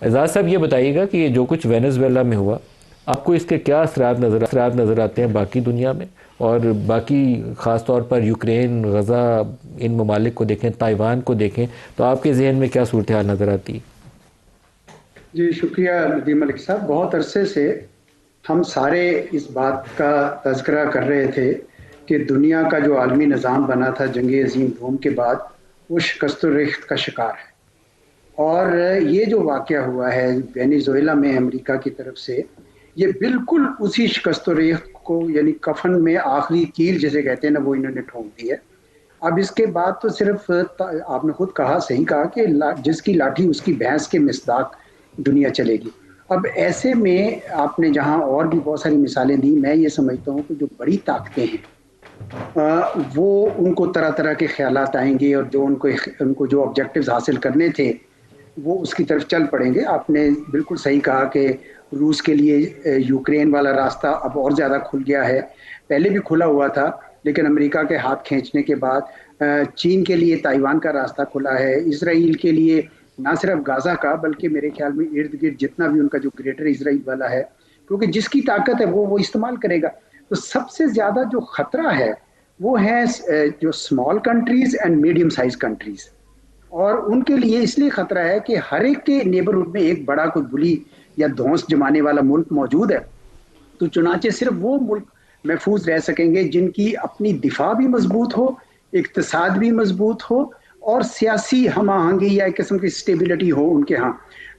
اعزاز صاحب یہ بتائیے گا کہ یہ جو کچھ وینزویلا میں ہوا، آپ کو اس کے کیا اثرات نظر آتے ہیں باقی دنیا میں، اور باقی خاص طور پر یوکرین، غزہ، ان ممالک کو دیکھیں، تائیوان کو دیکھیں تو آپ کے ذہن میں کیا صورتحال نظر آتی ہے؟ جی شکریہ ندیم ملک صاحب. بہت عرصے سے ہم سارے اس بات کا تذکرہ کر رہے تھے کہ دنیا کا جو عالمی نظام بنا تھا جنگ عظیم دوم کے بعد وہ شکست و ریخت کا شکار ہے. اور یہ جو واقعہ ہوا ہے وینیزویلا میں امریکہ کی طرف سے، یہ بالکل اسی شکست و ریخت کو، یعنی کفن میں آخری کیل جسے کہتے ہیں نا، وہ انہوں نے ٹھونک دی ہے. اب اس کے بعد تو صرف آپ نے خود کہا، صحیح کہا کہ جس کی لاٹھی اس کی بھینس کے مصداق دنیا چلے گی. اب ایسے میں آپ نے جہاں اور بھی بہت ساری مثالیں دی، میں یہ سمجھتا ہوں کہ جو بڑی طاقتیں ہیں وہ ان کو طرح طرح کے خیالات آئیں گے، اور جو ان کو جو آبجیکٹیوز حاصل کرنے تھے وہ اس کی طرف چل پڑیں گے. آپ نے بالکل صحیح کہا کہ روس کے لیے یوکرین والا راستہ اب اور زیادہ کھل گیا ہے. پہلے بھی کھلا ہوا تھا لیکن امریکہ کے ہاتھ کھینچنے کے بعد چین کے لیے تائیوان کا راستہ کھلا ہے. اسرائیل کے لیے نہ صرف غازہ کا بلکہ میرے خیال میں ارد گرد جتنا بھی ان کا جو گریٹر اسرائیل والا ہے، کیونکہ جس کی طاقت ہے وہ استعمال کرے گا. تو سب سے زیادہ جو خطرہ ہے وہ ہے جو small countries and medium size countries. اور ان کے لیے اس لیے خطرہ ہے کہ ہر ایک کے نیبرہڈ میں ایک بڑا کوئی بلی یا دھونس جمانے والا ملک موجود ہے. تو چنانچہ صرف وہ ملک محفوظ رہ سکیں گے جن کی اپنی دفاع بھی مضبوط ہو، اقتصاد بھی مضبوط ہو، اور سیاسی ہم آہنگی یا ایک قسم کی سٹیبلٹی ہو ان کے ہاں.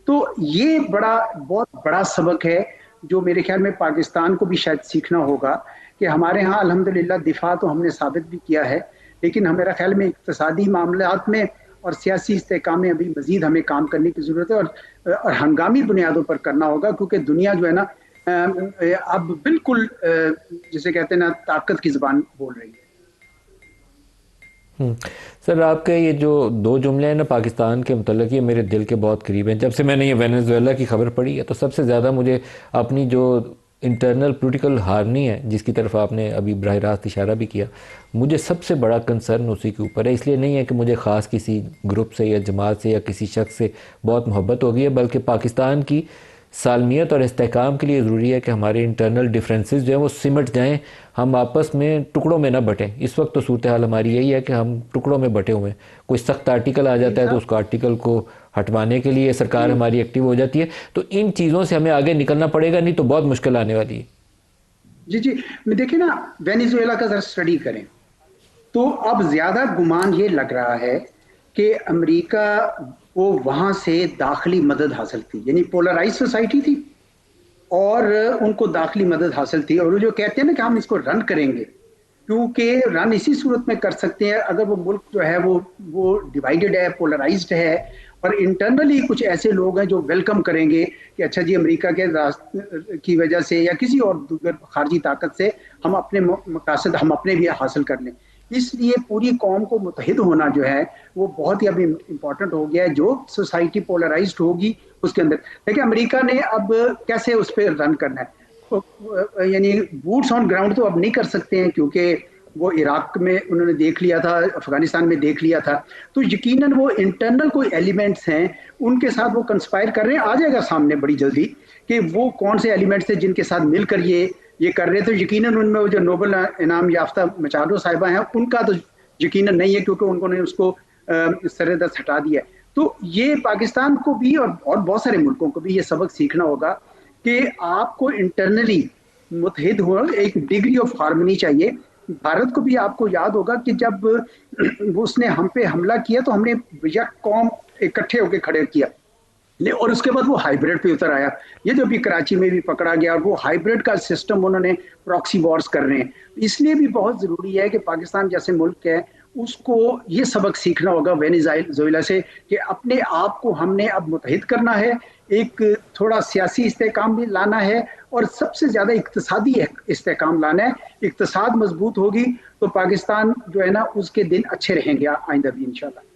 تو یہ بہت بڑا سبق ہے جو میرے خیال میں پاکستان کو بھی شاید سیکھنا ہوگا کہ ہمارے ہاں الحمدللہ دفاع تو ہم نے ثابت بھی کیا ہے، لیکن میرا خیال میں اقتصادی معاملات میں اور سیاسی استحکام میں ابھی مزید ہمیں کام کرنے کی ضرورت ہے، اور ہنگامی بنیادوں پر کرنا ہوگا، کیونکہ دنیا جو ہے نا اب بالکل جسے کہتے ہیں نا طاقت کی زبان بول رہی ہے. سر آپ کے یہ جو دو جملے ہیں نا پاکستان کے متعلق، یہ میرے دل کے بہت قریب ہیں. جب سے میں نے یہ وینزویلا کی خبر پڑھی ہے تو سب سے زیادہ مجھے اپنی جو انٹرنل پولیٹیکل ہارنی ہے جس کی طرف آپ نے ابھی براہ راست اشارہ بھی کیا، مجھے سب سے بڑا کنسرن اسی کے اوپر ہے. اس لیے نہیں ہے کہ مجھے خاص کسی گروپ سے یا جماعت سے یا کسی شخص سے بہت محبت ہوگی ہے، بلکہ پاکستان کی سالمیت اور استحکام کے لیے ضروری ہے کہ ہمارے انٹرنل ڈیفرنسز جو ہیں وہ سمٹ جائیں، ہم آپس میں ٹکڑوں میں نہ بٹیں. اس وقت تو صورتحال ہماری یہی ہے کہ ہم ٹکڑوں میں بٹے ہوئے ہیں. کوئی سخت آرٹیکل آ جاتا ہے تو اس کو آرٹیکل کو ہٹوانے کے لیے سرکار جی ہماری ایکٹیو ہو جاتی ہے. تو ان چیزوں سے ہمیں آگے نکلنا پڑے گا، نہیں تو بہت مشکل آنے والی ہے. جی جی دیکھیں نا، وینیزویلا کا ذرا اسٹڈی کریں تو اب زیادہ گمان یہ لگ رہا ہے کہ امریکہ کو وہاں سے داخلی مدد حاصل تھی، یعنی پولرائز سوسائٹی تھی اور ان کو داخلی مدد حاصل تھی. اور وہ جو کہتے ہیں نا کہ ہم اس کو رن کریں گے، کیونکہ رن اسی صورت میں کر سکتے ہیں اگر وہ ملک جو ہے وہ ڈیوائیڈڈ ہے، پولرائزڈ ہے، اور انٹرنلی کچھ ایسے لوگ ہیں جو ویلکم کریں گے کہ اچھا جی امریکہ کے کی وجہ سے یا کسی اور دیگر خارجی طاقت سے ہم اپنے مقاصد ہم اپنے بھی حاصل کر لیں. اس لیے پوری قوم کو متحد ہونا جو ہے وہ بہت ہی ابھی امپورٹنٹ ہو گیا ہے. جو سوسائٹی پولرائزڈ ہوگی اس کے اندر دیکھیں امریکہ نے اب کیسے اس پہ رن کرنا ہے، یعنی بوٹس آن گراؤنڈ تو اب نہیں کر سکتے ہیں کیونکہ وہ عراق میں انہوں نے دیکھ لیا تھا، افغانستان میں دیکھ لیا تھا. تو یقیناً وہ انٹرنل کوئی ایلیمنٹس ہیں ان کے ساتھ وہ کنسپائر کر رہے ہیں. آ جائے گا سامنے بڑی جلدی کہ وہ کون سے ایلیمنٹس تھے جن کے ساتھ مل کر یہ کر رہے تھے. یقیناً ان میں وہ جو نوبل انعام یافتہ مچادو صاحبہ ہیں ان کا تو یقیناً نہیں ہے، کیونکہ ان کو نے اس کو سر دست ہٹا دیا ہے. تو یہ پاکستان کو بھی اور بہت سارے ملکوں کو بھی یہ سبق سیکھنا ہوگا کہ آپ کو انٹرنلی متحد ہو، ایک ڈگری آف ہارمنی چاہیے. بھارت کو بھی آپ کو یاد ہوگا کہ جب اس نے ہم پہ حملہ کیا تو ہم نے یک قوم اکٹھے ہو کے کھڑے کیا، اور اس کے بعد وہ ہائیبریڈ پہ اتر آیا. یہ جو بھی کراچی میں بھی پکڑا گیا اور وہ ہائیبریڈ کا سسٹم انہوں نے پراکسی وارز کر رہے ہیں. اس لیے بھی بہت ضروری ہے کہ پاکستان جیسے ملک ہے اس کو یہ سبق سیکھنا ہوگا وینیزویلا سے کہ اپنے آپ کو ہم نے اب متحد کرنا ہے، ایک تھوڑا سیاسی استحکام بھی لانا ہے، اور سب سے زیادہ اقتصادی استحکام لانا ہے. اقتصاد مضبوط ہوگی تو پاکستان جو ہے نا اس کے دن اچھے رہیں گے آئندہ بھی انشاءاللہ.